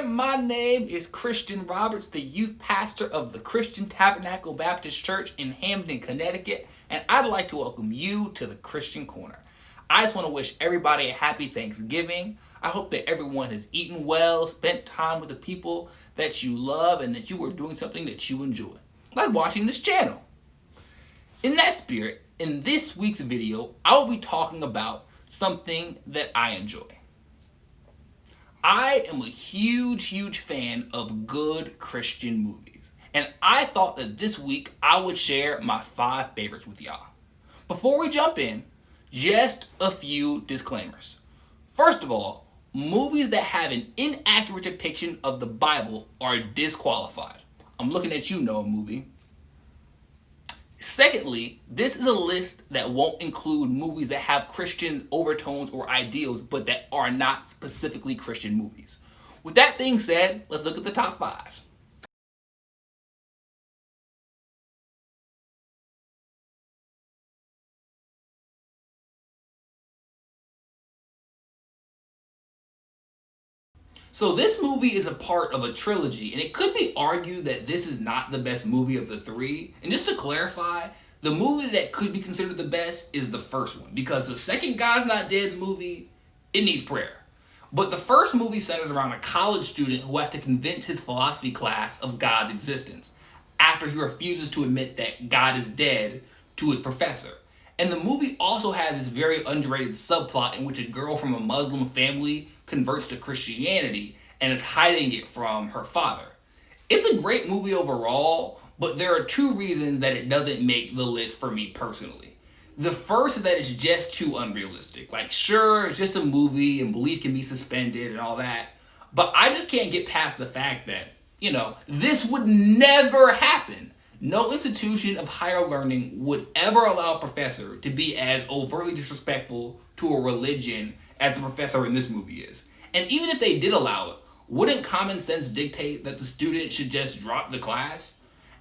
my name is Christian Roberts, the youth pastor of the Christian Tabernacle Baptist Church in Hamden, Connecticut, and I'd like to welcome you to the Christian Corner. I just want to wish everybody a happy Thanksgiving. I hope that everyone has eaten well, spent time with the people that you love, and that you are doing something that you enjoy, like watching this channel. In that spirit, in this week's video, I'll be talking about something that I enjoy. I am a huge fan of good Christian movies, and I thought that this week I would share my 5 favorites with y'all. Before we jump in, just a few disclaimers. First of all, movies that have an inaccurate depiction of the Bible are disqualified. I'm looking at you, Noah movie. Secondly, this is a list that won't include movies that have Christian overtones or ideals, but that are not specifically Christian movies. With that being said, let's look at the top 5. So this movie is a part of a trilogy, and it could be argued that this is not the best movie of the 3. And just to clarify, the movie that could be considered the best is the first one, because the second God's Not Dead's movie, it needs prayer. But the first movie centers around a college student who has to convince his philosophy class of God's existence after he refuses to admit that God is dead to his professor. And the movie also has this very underrated subplot in which a girl from a Muslim family converts to Christianity and is hiding it from her father. It's a great movie overall, but there are 2 reasons that it doesn't make the list for me personally. The first is that it's just too unrealistic. Like, sure, it's just a movie and belief can be suspended and all that, but I just can't get past the fact that, this would never happen. No institution of higher learning would ever allow a professor to be as overtly disrespectful to a religion as the professor in this movie is. And even if they did allow it, wouldn't common sense dictate that the student should just drop the class?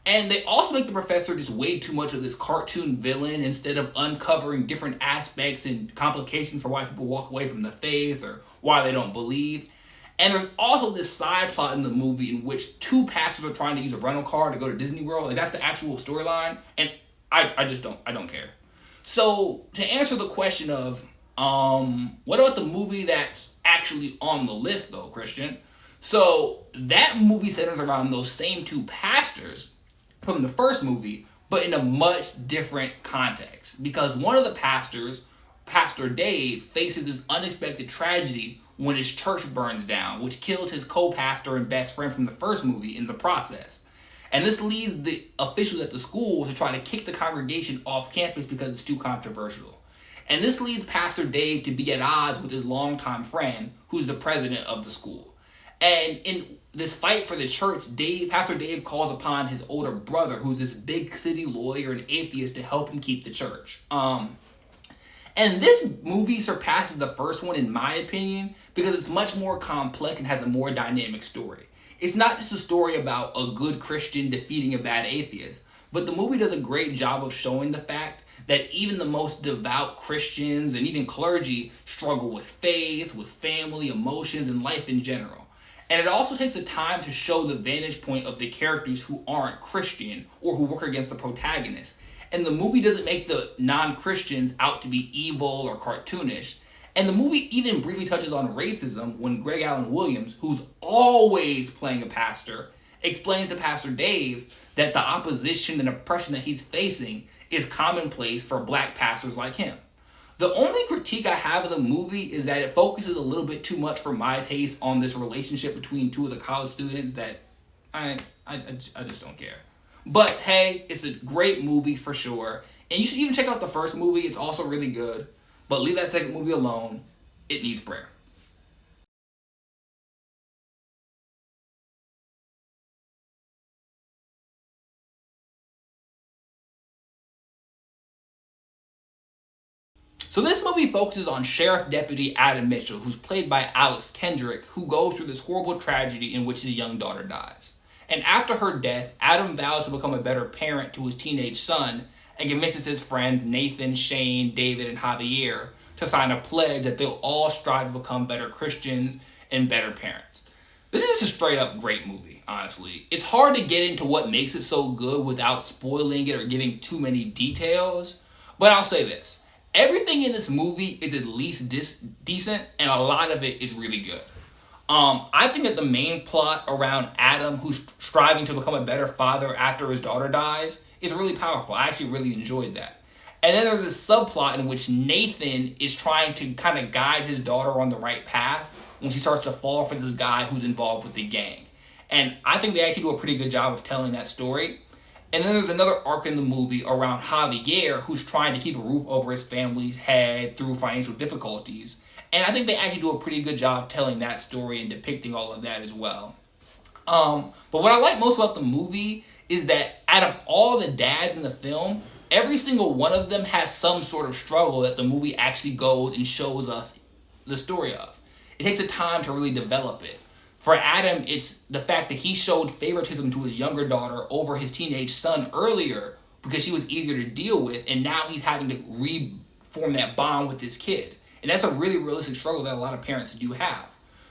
And they also make the professor just way too much of this cartoon villain instead of uncovering different aspects and complications for why people walk away from the faith or why they don't believe. And there's also this side plot in the movie in which 2 pastors are trying to use a rental car to go to Disney World. Like, that's the actual storyline, and I don't care. So to answer the question of what about the movie that's actually on the list though, Christian? So that movie centers around those same 2 pastors from the first movie, but in a much different context, because one of the pastors, Pastor Dave, faces this unexpected tragedy when his church burns down, which kills his co-pastor and best friend from the first movie in the process. And this leads the officials at the school to try to kick the congregation off campus because it's too controversial. And this leads Pastor Dave to be at odds with his longtime friend, who's the president of the school. And in this fight for the church, Pastor Dave calls upon his older brother, who's this big city lawyer and atheist, to help him keep the church. And this movie surpasses the first one in my opinion because it's much more complex and has a more dynamic story. It's not just a story about a good Christian defeating a bad atheist, but the movie does a great job of showing the fact that even the most devout Christians and even clergy struggle with faith, with family, emotions, and life in general. And it also takes the time to show the vantage point of the characters who aren't Christian or who work against the protagonist. And the movie doesn't make the non-Christians out to be evil or cartoonish. And the movie even briefly touches on racism when Greg Allen Williams, who's always playing a pastor, explains to Pastor Dave that the opposition and oppression that he's facing is commonplace for black pastors like him. The only critique I have of the movie is that it focuses a little bit too much for my taste on this relationship between 2 of the college students that I just don't care. But hey, it's a great movie for sure. And you should even check out the first movie. It's also really good. But leave that second movie alone. It needs prayer. So this movie focuses on Sheriff Deputy Adam Mitchell, who's played by Alex Kendrick, who goes through this horrible tragedy in which his young daughter dies. And after her death, Adam vows to become a better parent to his teenage son and convinces his friends Nathan, Shane, David, and to sign a pledge that they'll all strive to become better Christians and better parents. This is just a straight up great movie, honestly. It's hard to get into what makes it so good without spoiling it or giving too many details, but I'll say this. Everything in this movie is at least decent, and a lot of it is really good. I think that the main plot around Adam, who's striving to become a better father after his daughter dies, is really powerful. I actually really enjoyed that. And then there's this subplot in which Nathan is trying to kind of guide his daughter on the right path when she starts to fall for this guy who's involved with the gang. And I think they actually do a pretty good job of telling that story. And then there's another arc in the movie around Javier, who's trying to keep a roof over his family's head through financial difficulties. And I think they actually do a pretty good job telling that story and depicting all of that as well. But what I like most about the movie is that out of all the dads in the film, every single one of them has some sort of struggle that the movie actually goes and shows us the story of. It takes a time to really develop it. For Adam, it's the fact that he showed favoritism to his younger daughter over his teenage son earlier because she was easier to deal with, and now he's having to reform that bond with his kid. And that's a really realistic struggle that a lot of parents do have.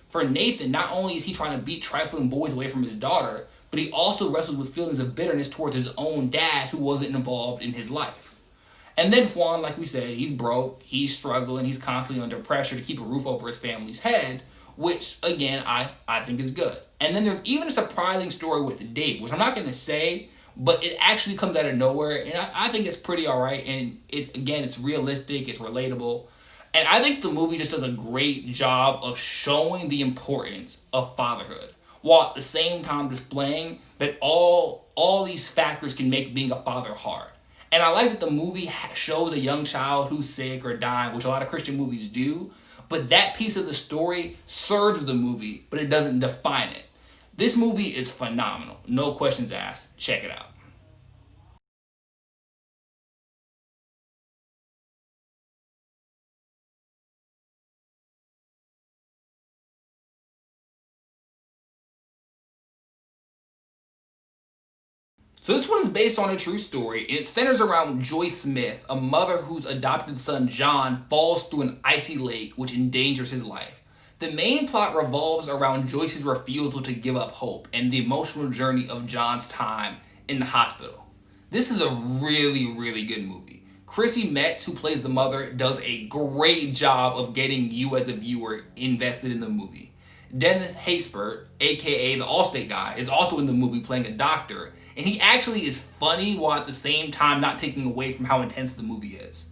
For Nathan, not only is he trying to beat trifling boys away from his daughter, but he also wrestles with feelings of bitterness towards his own dad who wasn't involved in his life. And then Juan, like we said, he's broke, he's struggling, he's constantly under pressure to keep a roof over his family's head, which, again, I think is good. And then there's even a surprising story with Dave, which I'm not going to say, but it actually comes out of nowhere, and I think it's pretty alright, and it's realistic, it's relatable. And I think the movie just does a great job of showing the importance of fatherhood, while at the same time displaying that all these factors can make being a father hard. And I like that the movie shows a young child who's sick or dying, which a lot of Christian movies do, but that piece of the story serves the movie, but it doesn't define it. This movie is phenomenal. No questions asked. Check it out. So this one is based on a true story, and it centers around Joyce Smith, a mother whose adopted son John falls through an icy lake which endangers his life. The main plot revolves around Joyce's refusal to give up hope and the emotional journey of John's time in the hospital. This is a really, really good movie. Chrissy Metz, who plays the mother, does a great job of getting you as a viewer invested in the movie. Dennis Haysbert, aka the Allstate guy, is also in the movie playing a doctor, and he actually is funny while at the same time not taking away from how intense the movie is.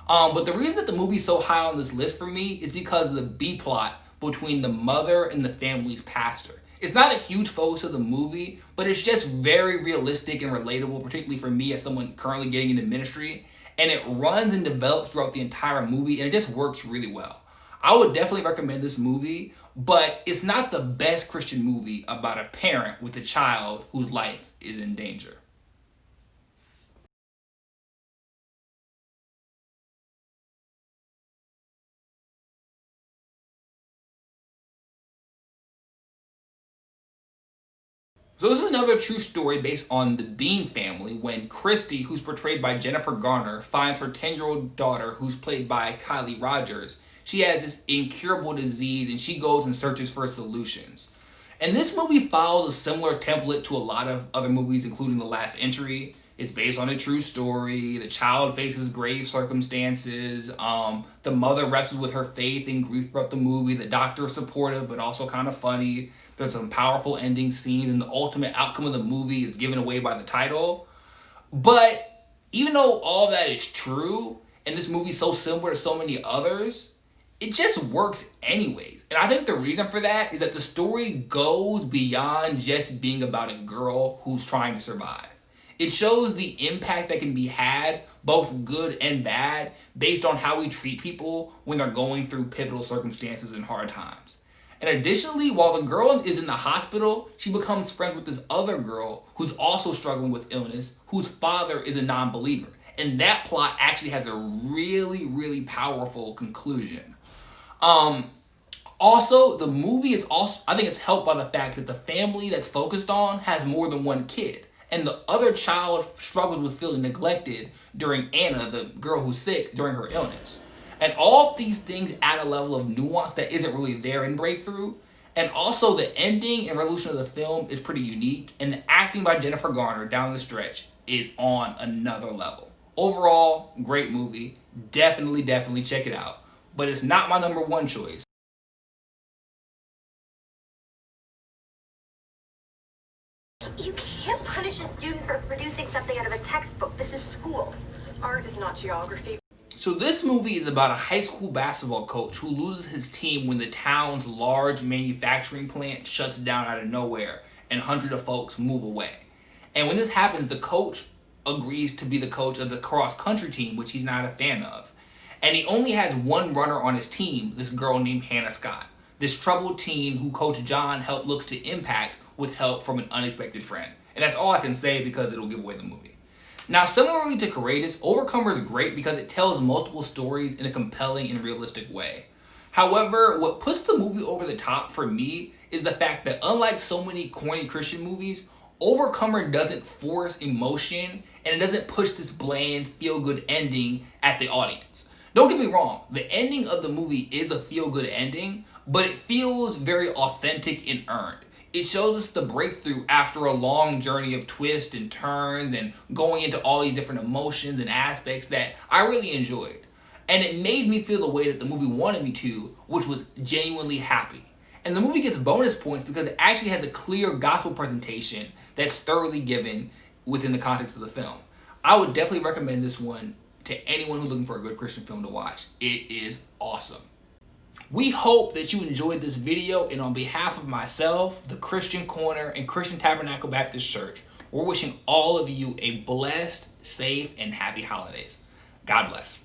But the reason that the movie's so high on this list for me is because of the B plot between the mother and the family's pastor. It's not a huge focus of the movie, but it's just very realistic and relatable, particularly for me as someone currently getting into ministry, and it runs and develops throughout the entire movie, and it just works really well. I would definitely recommend this movie, but it's not the best Christian movie about a parent with a child whose life is in danger. So this is another true story based on the Bean family when Christy, who's portrayed by Jennifer Garner, finds her 10-year-old daughter, who's played by Kylie Rogers. She has this incurable disease and she goes and searches for solutions. And this movie follows a similar template to a lot of other movies, including The Last Entry. It's based on a true story. The child faces grave circumstances. The mother wrestles with her faith and grief throughout the movie. The doctor is supportive, but also kind of funny. There's some powerful ending scene, and the ultimate outcome of the movie is given away by the title. But even though all that is true, and this movie is so similar to so many others, it just works anyways. And I think the reason for that is that the story goes beyond just being about a girl who's trying to survive. It shows the impact that can be had, both good and bad, based on how we treat people when they're going through pivotal circumstances and hard times. And additionally, while the girl is in the hospital, she becomes friends with this other girl who's also struggling with illness, whose father is a non-believer. And that plot actually has a really, really powerful conclusion. Also, the movie is also, I think it's helped by the fact that the family that's focused on has more than one kid. And the other child struggles with feeling neglected during Anna, the girl who's sick, during her illness. And all of these things add a level of nuance that isn't really there in Breakthrough. And also the ending and resolution of the film is pretty unique, and the acting by Jennifer Garner down the stretch is on another level. Overall, great movie. Definitely check it out. But it's not my number one choice. You can't punish a student for producing something out of a textbook. This is school. Art is not geography. So this movie is about a high school basketball coach who loses his team when the town's large manufacturing plant shuts down out of nowhere and hundreds of folks move away. And when this happens, the coach agrees to be the coach of the cross-country team, which he's not a fan of. And he only has one runner on his team, this girl named Hannah Scott, this troubled teen who Coach John looks to impact with help from an unexpected friend. And that's all I can say because it'll give away the movie. Now, similarly to Courageous, Overcomer is great because it tells multiple stories in a compelling and realistic way. However, what puts the movie over the top for me is the fact that unlike so many corny Christian movies, Overcomer doesn't force emotion and it doesn't push this bland, feel-good ending at the audience. Don't get me wrong, the ending of the movie is a feel-good ending, but it feels very authentic and earned. It shows us the breakthrough after a long journey of twists and turns and going into all these different emotions and aspects that I really enjoyed. And it made me feel the way that the movie wanted me to, which was genuinely happy. And the movie gets bonus points because it actually has a clear gospel presentation that's thoroughly given within the context of the film. I would definitely recommend this one to anyone who's looking for a good Christian film to watch. It is awesome. We hope that you enjoyed this video, and on behalf of myself, the Christian Corner, and Christian Tabernacle Baptist Church, we're wishing all of you a blessed, safe, and happy holidays. God bless.